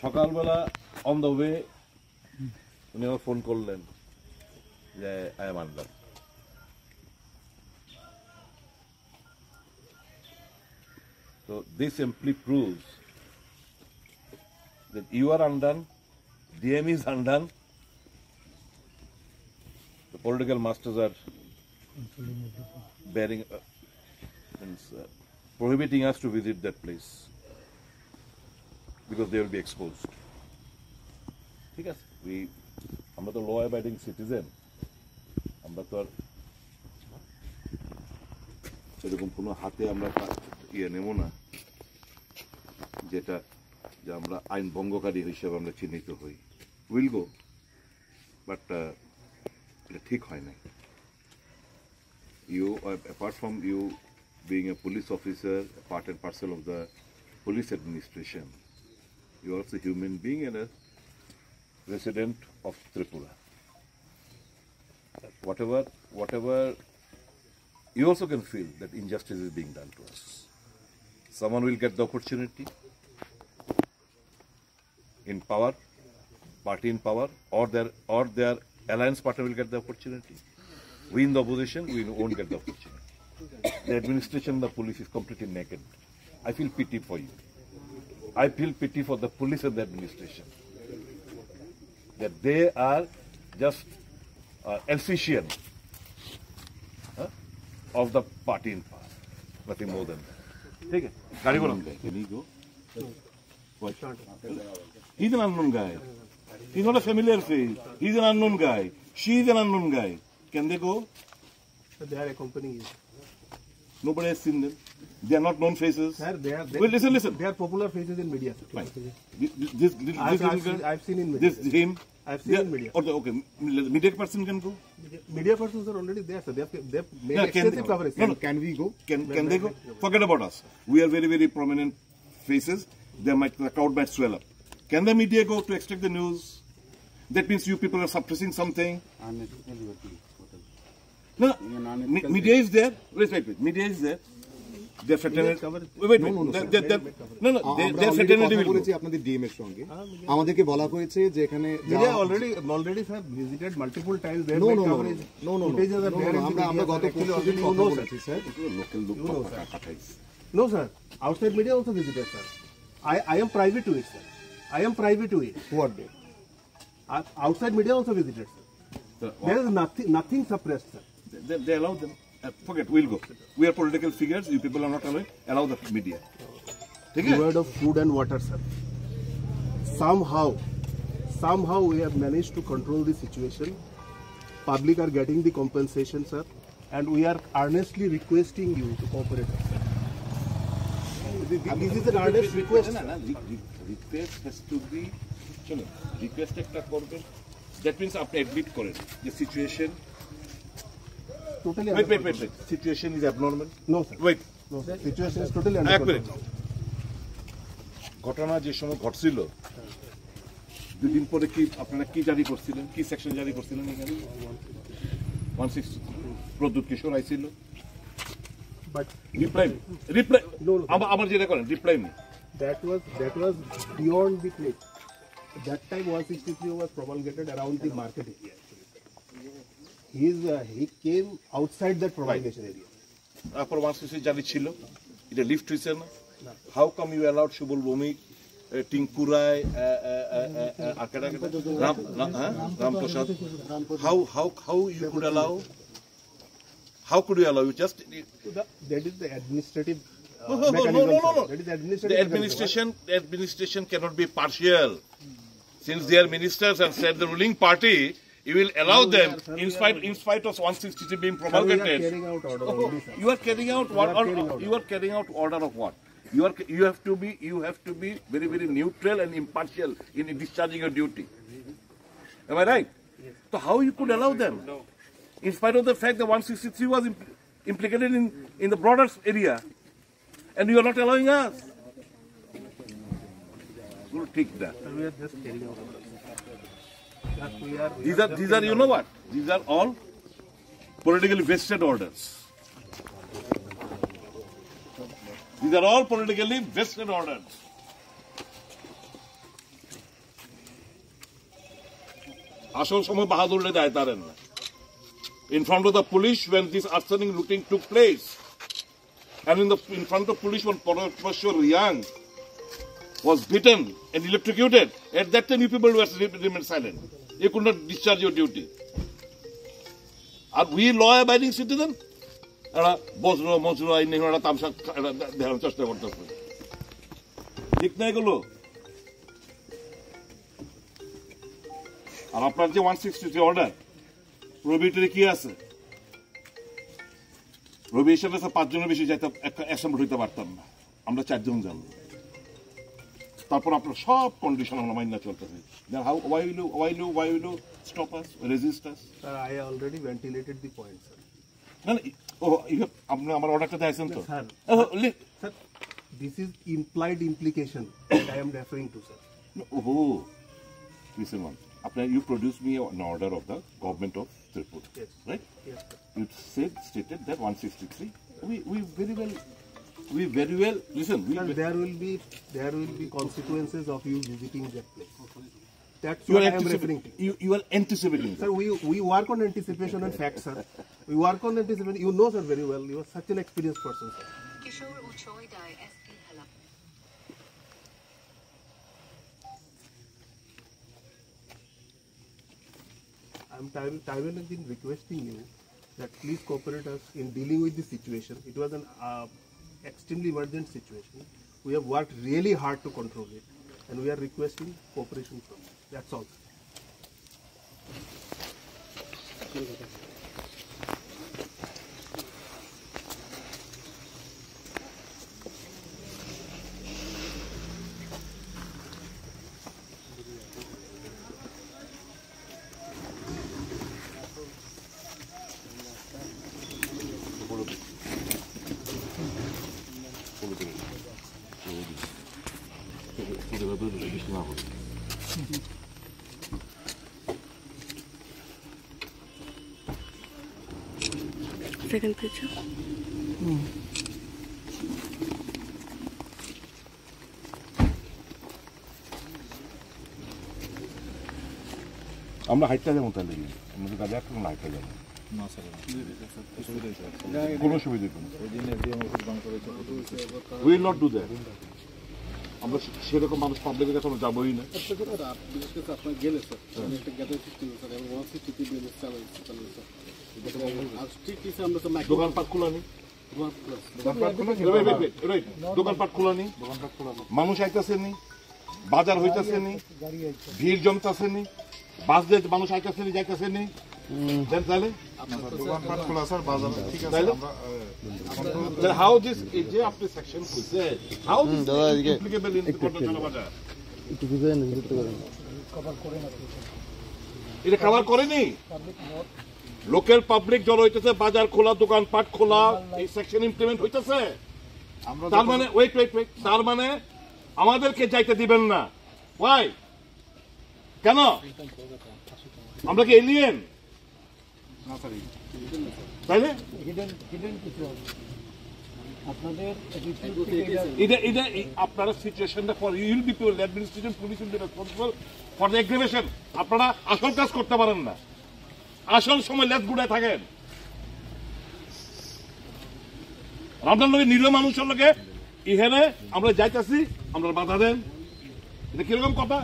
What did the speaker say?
সকালবেলা on the way উনি আমার ফোন করলেন যে I am under. So this simply proves that you are undone, DM is undone, the political masters are bearing, prohibiting us to visit that place because they will be exposed. ঠিক আছে, আমরা তো ল abiding citizen, আমরা তো আর সেরকম কোনো হাতে আমরা নেব না যেটা যে আমরা আইন ভঙ্গকারী হিসেবে আমরা চিহ্নিত হই। উইল গো, বাট এটা ঠিক হয় নাই। You, apart from you being a police officer, a part and parcel of the police administration, you are also a human being and a resident of Tripura. Whatever, you also can feel that injustice is being done to us. Someone will get the opportunity in power, party in power, or their alliance partner will get the opportunity. We in the opposition, we won't get the opportunity. The administration, the police is completely naked. I feel pity for you. I feel pity for the police and the administration. That they are just Alsatian of the party in power. Nothing more than that. Take it. Can he go? What? He's an unknown guy. He's not a familiar face. He's an unknown guy. She's an unknown guy. Can they go? They are accompanying you. Nobody has seen them. They are not known faces. Sir, Well, listen. They are popular faces in media. Fine. I've seen in media. This him. I've seen in media. Okay, media person can go. Media persons are already there, sir. They've made extensive coverage. Can we go? Can they go? Forget about us. We are very, very prominent faces. The crowd might swell up. Can the media go to extract the news? That means you people are suppressing something. No, media is there. Wait. Media is there. Their fraternity. Wait. No. Their fraternity will go. আপনাদের DM এর সঙ্গে আমাদেরকে বলা হয়েছে যে এখানে media already sir visited multiple times. They No. আমরা গত 15 দিন কথা বলেছি sir. Local look. No, sir. Outside media also visited, sir. I am privy to it, sir. I am privy to it. What day? Outside media also visited, sir. There is nothing suppressed, sir. They allow them. Forget, we'll go. We are political figures. You people are not allowed. Allow the media. Take it. Word of food and water, sir. Somehow we have managed to control the situation. Public are getting the compensation, sir. And we are earnestly requesting you to cooperate, sir. This is an earnest request. Request has to be. Request একটা করবেন. That means আপনি admit করেন the situation. Totally. Wait. Situation is abnormal. No, sir. Wait. No, sir. Situation is totally under control. ঘটনা যে সময় ঘটছিল দুদিন পরে কি আপনারা কি জারি করছিলেন, কি সেকশন জারি করছিলেন এখানে? 160 প্রদ্যুৎ কিশোর আইছিল। But reply No. আবার যেটা করেন reply me. that was beyond the place. That time 163 was promulgated around the market area. He came outside that promulgation area. তারপর 160 জারি ছিল, এটা লিফট হইছে না? How come you allowed Subal Bhowmik, টিঙ্কুরায়, Ramprasad? How you could allow? How could you allow? You just That is the administrative No. mechanism. Sir. That is the administrative The administration cannot be partial. Since they are ministers and said the ruling party, you will allow them in spite of 163 being Sir, we promulgated. are carrying out order only, sir. You are carrying out what? You are carrying out order of what? You have to be very, very neutral and impartial in discharging your duty. Am I right? Yes. So how you could allow them? No. In spite of the fact that 163 was implicated in the broader area, and you are not allowing us. We'll take that. Sir, we are just carrying out orders. These are you know what? These are all politically vested orders. These are all politically vested orders. আসল সময় বাহাদুরে দেয় তারেন না। In front of the police when this arsoning looting took place, and in front of police when Professor Young was beaten and electrocuted, at that time you people were remain silent. You could not discharge your duty. Are we law-abiding citizen? বজ্র মজরু আইন নিয়ে তামসা দেখানোর চেষ্টা করতেছে, ঠিক না এগুলো? আর আপনার যে 163 অর্ডার, রবিটারে কি আছে? রবি হিসাবে 5 জনের বেশি যাইতে অ্যাসেম্বল হইতে পারতাম না, আমরা 4 জন যাব। তারপর আপনার সব কন্ডিশন আমরা মাইনা চলতেছে। Then how why will you stop us, resist us? Sir, I already ventilated the point, sir. না আপনি আমার অর্ডারটা দিয়েছেন তো? Sir, sir, this is implied implication that I am referring to, sir. Oh, listen one. After you produce me an order of the government of Tripura, Yes. right? Yes, sir. It stated that 163. We very well listen. Sir, there will be consequences of you visiting that place. That's You what are I am referring to. you are anticipating. Sir, we work on anticipation and facts, sir. We work on anticipation. You know, sir, very well. You are such an experienced person, sir. Kishore Uchoy Dai, SP Halap. I'm time and again requesting you that please cooperate us in dealing with this situation. It was an extremely emergent situation. We have worked really hard to control it, and we are requesting cooperation from you. That's all. Second picture. আমরা হাইটটা যাবো তাহলে, আমরা তো কাজে একটা হাইটটা যাবো না স্যার, কোনো সুবিধা নেই। Will not do that. আমরা সেরকম মানুষ পাবলিকের কাছে আমরা যাবোই না। আপনার গেলে স্যার একটা গ্যাদার সিস্টেম স্যার এবং 163 বিএলএস চালাইছে স্যার। আমরা তো দোকানপাট খোলা নেই, দোকানপাট খোলা নেই, মানুষ আইতাছে নি, বাজার হইতাছে নি, ভিড় জমতাছে নি, বাস দিয়ে মানুষ আইতাছে নি যাইতাছে নি, তাহলে দোকানপাট খোলা স্যার, বাজার ঠিক আছে। আমরা হাউ দিস এই যে আপনি সেকশন খুলছে, how this applicable in control বাজার একটু বুঝাইন বুঝতে পারেন এটা কভার করেনি। লোকাল পাবলিক জড়ো হইতেছে, বাজার খোলা, দোকানপাট খোলা, এই সেকশন ইমপ্লিমেন্ট হইতেছে। তার মানে ওয়েট তার মানে আমাদেরকে যাইতে দিবেন না। ওয়াই? কেন? আমরা কি এলিয়েন? তাইলে আপনারা সিচুয়েশনটা for you'll be people administration police will be responsible for the aggravation. আপনারা আসল কাজ করতে পারেন না, আসল সময় লেজ গুড়ায় থাকেন। আপনার লোকে নিরীহ মানুষের লোকে ইহেনে আমরা যাইতেছি, আমরা বাধা দেন, এটা কিরকম কথা?